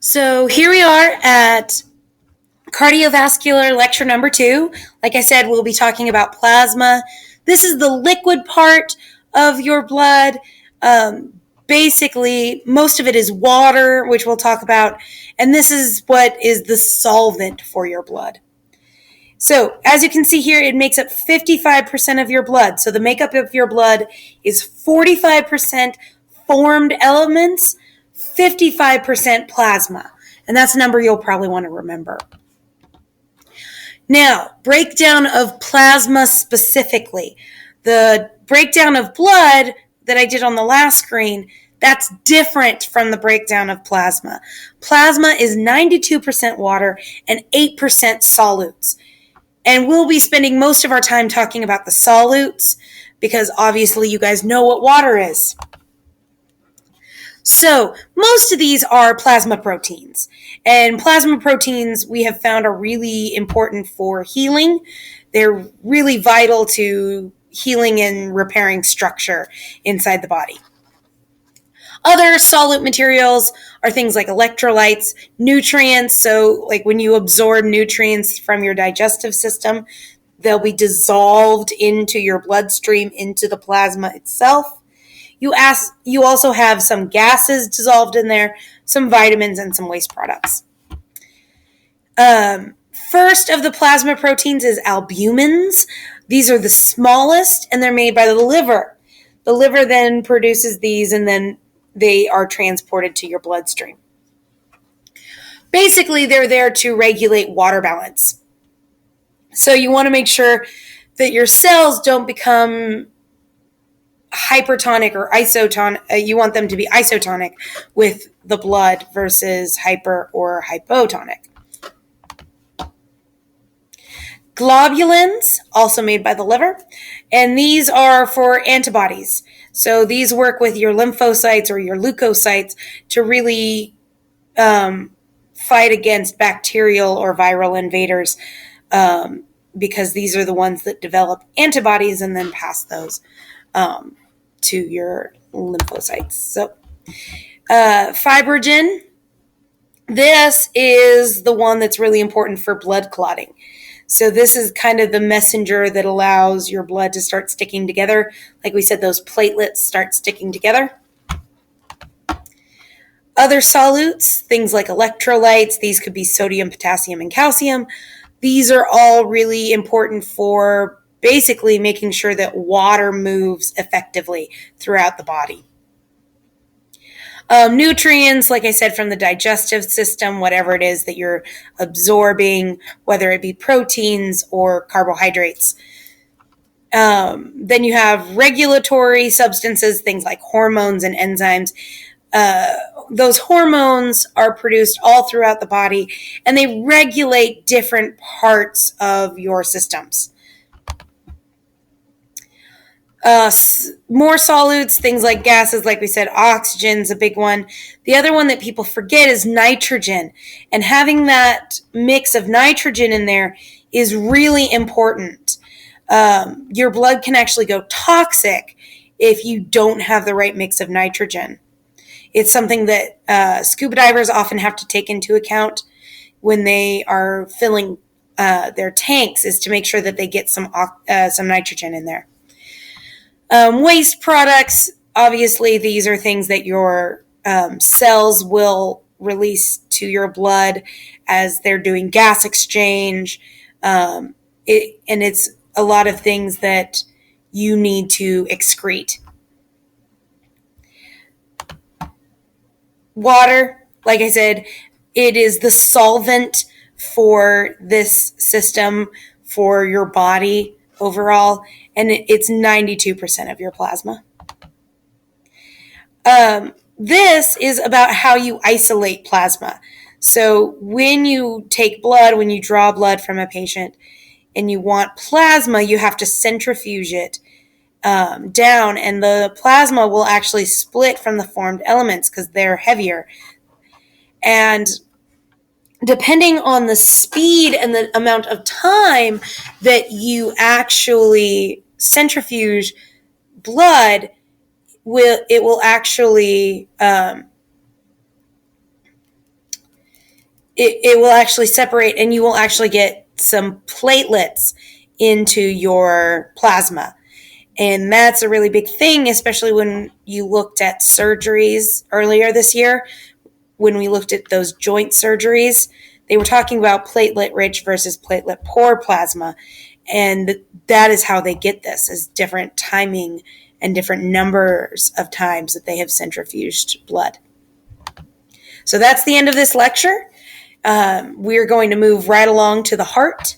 So here we are at Cardiovascular lecture number 2. Like I said, we'll be talking about plasma. This is the liquid part of your blood. Basically, most of it is water, which we'll talk about, and this is what is the solvent for your blood. So, as you can see here, it makes up 55% of your blood. So the makeup of your blood is 45% formed elements, 55% plasma. And that's a number you'll probably want to remember. Now, breakdown of plasma specifically. The breakdown of blood that I did on the last screen, that's different from the breakdown of plasma. Plasma is 92% water and 8% solutes. And we'll be spending most of our time talking about the solutes because obviously you guys know what water is. So most of these are plasma proteins. And plasma proteins we have found are really important for healing. They're really vital to healing and repairing structure inside the body. Other solute materials are things like electrolytes, nutrients. So like when you absorb nutrients from your digestive system, they'll be dissolved into your bloodstream, into the plasma itself. You also have some gases dissolved in there, some vitamins, and some waste products. First of the plasma proteins is albumins. These are the smallest, and they're made by the liver. The liver then produces these, and then they are transported to your bloodstream. Basically, they're there to regulate water balance. So you want to make sure that your cells don't become hypertonic or isotonic. You want them to be isotonic with the blood versus hyper or hypotonic. Globulins, also made by the liver, and these are for antibodies. So these work with your lymphocytes or your leukocytes to really fight against bacterial or viral invaders because these are the ones that develop antibodies and then pass those to your lymphocytes. So fibrogen, this is the one that's really important for blood clotting. So this is kind of the messenger that allows your blood to start sticking together. Like we said, those platelets start sticking together. Other solutes, things like electrolytes, these could be sodium, potassium, and calcium. These are all really important for basically making sure that water moves effectively throughout the body. Nutrients, like I said, from the digestive system, whatever it is that you're absorbing, whether it be proteins or carbohydrates. Then you have regulatory substances, things like hormones and enzymes. Those hormones are produced all throughout the body, and they regulate different parts of your systems. More solutes, things like gases, like we said, oxygen's a big one. The other one that people forget is nitrogen. And having that mix of nitrogen in there is really important. Your blood can actually go toxic if you don't have the right mix of nitrogen. It's something that scuba divers often have to take into account when they are filling their tanks, is to make sure that they get some nitrogen in there. Waste products, obviously, these are things that your cells will release to your blood as they're doing gas exchange. And it's a lot of things that you need to excrete. Water, like I said, it is the solvent for this system, for your body overall, and it's 92% of your plasma. This is about how you isolate plasma. So when you take blood, when you draw blood from a patient and you want plasma, you have to centrifuge it down, and the plasma will actually split from the formed elements because they're heavier. And depending on the speed and the amount of time that you actually centrifuge blood, it will actually it will actually separate, and you will actually get some platelets into your plasma. And that's a really big thing, especially when you looked at surgeries earlier this year. When we looked at those joint surgeries, they were talking about platelet rich versus platelet poor plasma. And that is how they get this, is different timing and different numbers of times that they have centrifuged blood. So that's the end of this lecture. We're going to move right along to the heart.